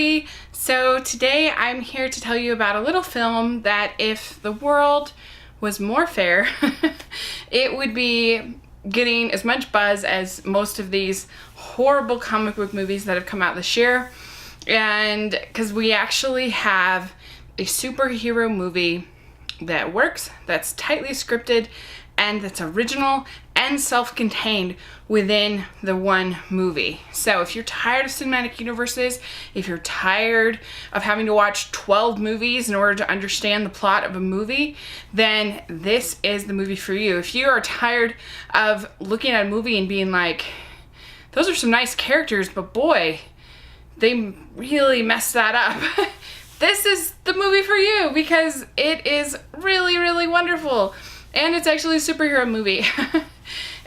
everybody. So today I'm here to tell you about a little film that if the world was more fair, it would be getting as much buzz as most of these horrible comic book movies that have come out this year. And because we actually have a superhero movie that works, that's tightly scripted, and that's original and self-contained within the one movie. So if you're tired of cinematic universes, if you're tired of having to watch 12 movies in order to understand the plot of a movie, then this is the movie for you. If you are tired of looking at a movie and being like, those are some nice characters, but boy, they really messed that up. This is the movie for you because it is really, really wonderful. And it's actually a superhero movie.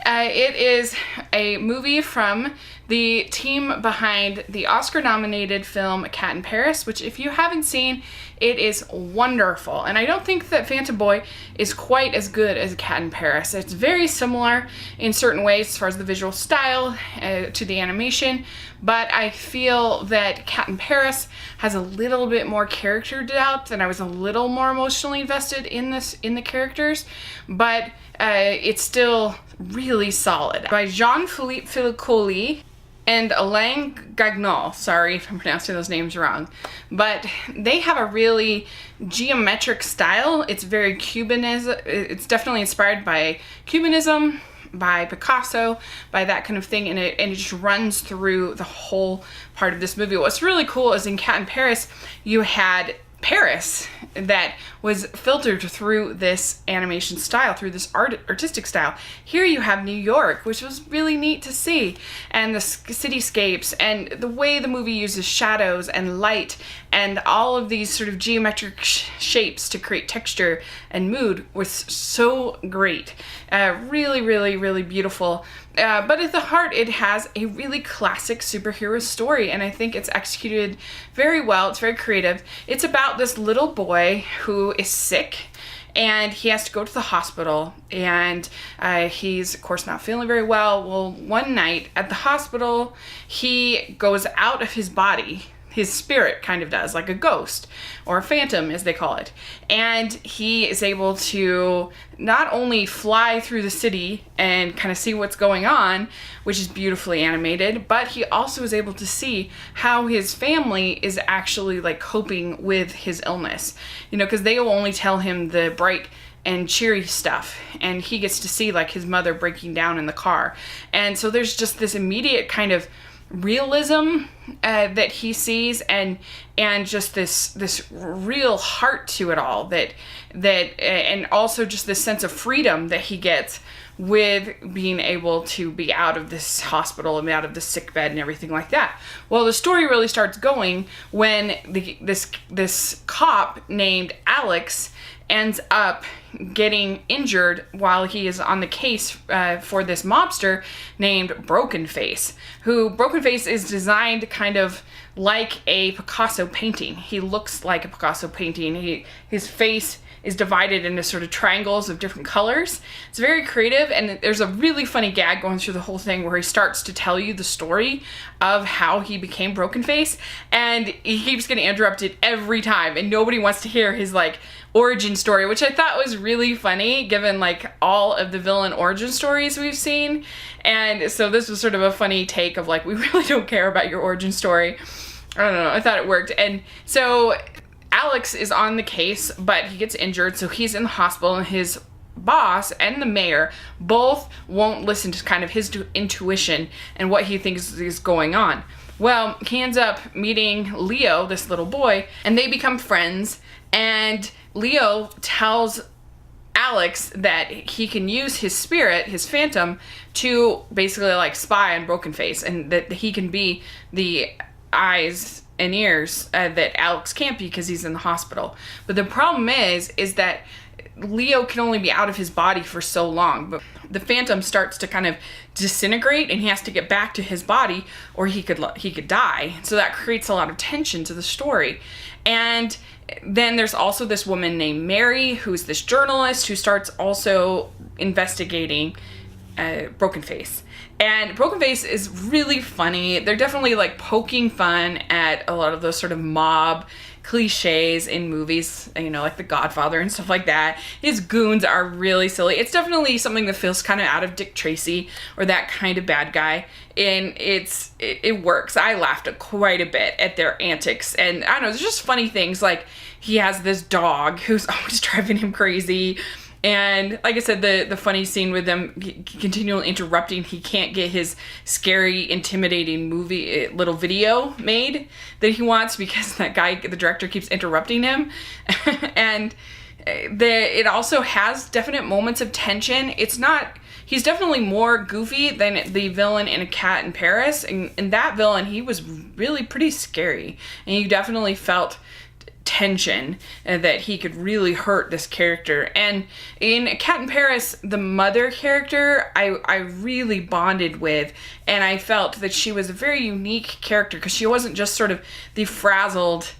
It is a movie from the team behind the Oscar-nominated film Cat in Paris, which if you haven't seen, it is wonderful. And I don't think that Phantom Boy is quite as good as Cat in Paris. It's very similar in certain ways as far as the visual style to the animation, but I feel that Cat in Paris has a little bit more character depth, and I was a little more emotionally invested in the characters, but it's still really solid. By Jean-Philippe Fillicoli and Alain Gagnon, sorry if I'm pronouncing those names wrong, but they have a really geometric style. It's very Cubanism, it's definitely inspired by Cubanism, by Picasso, by that kind of thing, and it just runs through the whole part of this movie. What's really cool is in Cat in Paris, you had Paris that was filtered through this animation style, through this artistic style. Here you have New York, which was really neat to see, and the cityscapes and the way the movie uses shadows and light and all of these sort of geometric shapes to create texture and mood was so great. Really, really, really beautiful. But at the heart, it has a really classic superhero story, and I think it's executed very well. It's very creative. It's about this little boy who is sick, and he has to go to the hospital, and he's, of course, not feeling very well. Well, one night at the hospital, he goes out of his body. His spirit kind of does, like a ghost or a phantom as they call it. And he is able to not only fly through the city and kind of see what's going on, which is beautifully animated, but he also is able to see how his family is actually like coping with his illness. You know, because they will only tell him the bright and cheery stuff, and he gets to see like his mother breaking down in the car. And so there's just this immediate kind of realism that he sees, and just this real heart to it all, that and also just this sense of freedom that he gets with being able to be out of this hospital and out of the sick bed and everything like that. Well, the story really starts going when this cop named Alex ends up getting injured while he is on the case for this mobster named Broken Face, who Broken Face is designed kind of like a Picasso painting. He looks like a Picasso painting. His face is divided into sort of triangles of different colors. It's very creative, and there's a really funny gag going through the whole thing where he starts to tell you the story of how he became Broken Face, and he keeps getting interrupted every time, and nobody wants to hear his like origin story, which I thought was really funny given like all of the villain origin stories we've seen. And so this was sort of a funny take of like, we really don't care about your origin story. I don't know, I thought it worked. And so Alex is on the case, but he gets injured, so he's in the hospital, and his boss and the mayor both won't listen to kind of his intuition and what he thinks is going on. Well, he ends up meeting Leo, this little boy, and they become friends, and Leo tells Alex that he can use his spirit, his phantom, to basically like spy on Broken Face, and that he can be the eyes and ears that Alex can't be because he's in the hospital. But the problem is that Leo can only be out of his body for so long, but the phantom starts to kind of disintegrate, and he has to get back to his body or he could die. So that creates a lot of tension to the story. And then there's also this woman named Mary, who's this journalist who starts also investigating Broken Face. And Broken Face is really funny. They're definitely like poking fun at a lot of those sort of mob cliches in movies, you know, like The Godfather and stuff like that. His goons are really silly. It's definitely something that feels kind of out of Dick Tracy or that kind of bad guy. And it works. I laughed quite a bit at their antics. And I don't know, there's just funny things like he has this dog who's always driving him crazy. And like I said, the funny scene with them continually interrupting, he can't get his scary, intimidating movie little video made that he wants because that guy, the director, keeps interrupting him. And it also has definite moments of tension. He's definitely more goofy than the villain in A Cat in Paris. And that villain, he was really pretty scary. And you definitely felt tension that he could really hurt this character. And in A Cat in Paris, the mother character I really bonded with, and I felt that she was a very unique character because she wasn't just sort of the frazzled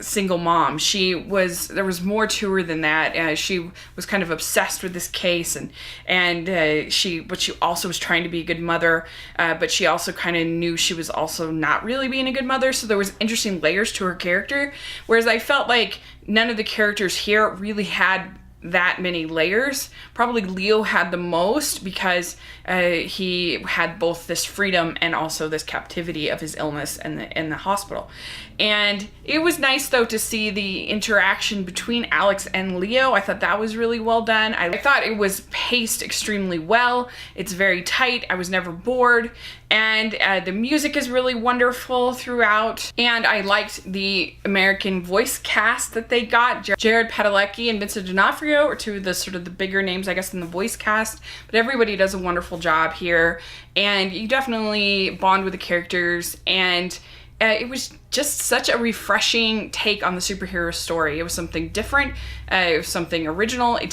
single mom. There was more to her than that. She was kind of obsessed with this case, but she also was trying to be a good mother, but she also kind of knew she was also not really being a good mother. So there was interesting layers to her character, whereas I felt like none of the characters here really had that many layers. Probably Leo had the most because he had both this freedom and also this captivity of his illness in the hospital. And it was nice though to see the interaction between Alex and Leo. I thought that was really well done. I thought it was paced extremely well. It's very tight. I was never bored. And the music is really wonderful throughout. And I liked the American voice cast that they got. Jared Padalecki and Vincent D'Onofrio are two of the sort of the bigger names, I guess, in the voice cast. But everybody does a wonderful job here. And you definitely bond with the characters. And it was just such a refreshing take on the superhero story. It was something different. It was something original. It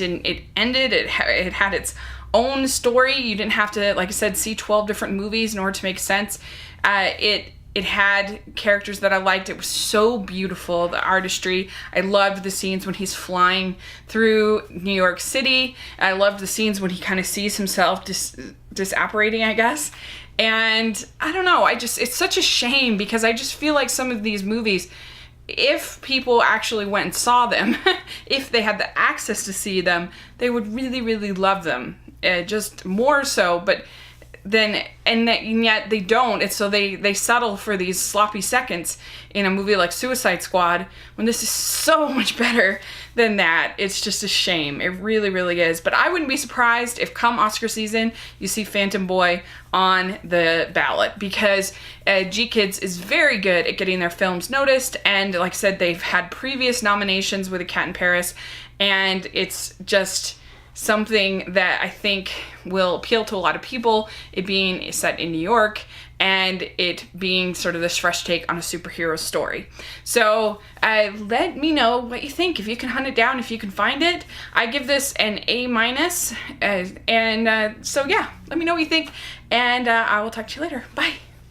had its own story. You didn't have to, like I said, see 12 different movies in order to make sense. It had characters that I liked. It was so beautiful, the artistry. I loved the scenes when he's flying through New York City. I loved the scenes when he kind of sees himself disapparating, I guess. And I don't know, it's such a shame because I just feel like some of these movies, if people actually went and saw them, if they had the access to see them, they would really, really love them. Just more so, but and yet they don't. And so they settle for these sloppy seconds in a movie like Suicide Squad when this is so much better than that. It's just a shame. It really, really is. But I wouldn't be surprised if come Oscar season you see Phantom Boy on the ballot because GKIDS is very good at getting their films noticed. And like I said, they've had previous nominations with A Cat in Paris, and it's just something that I think will appeal to a lot of people, it being set in New York and it being sort of this fresh take on a superhero story. So let me know what you think, if you can hunt it down, if you can find it. I give this an A-. So yeah, let me know what you think, and I will talk to you later. Bye.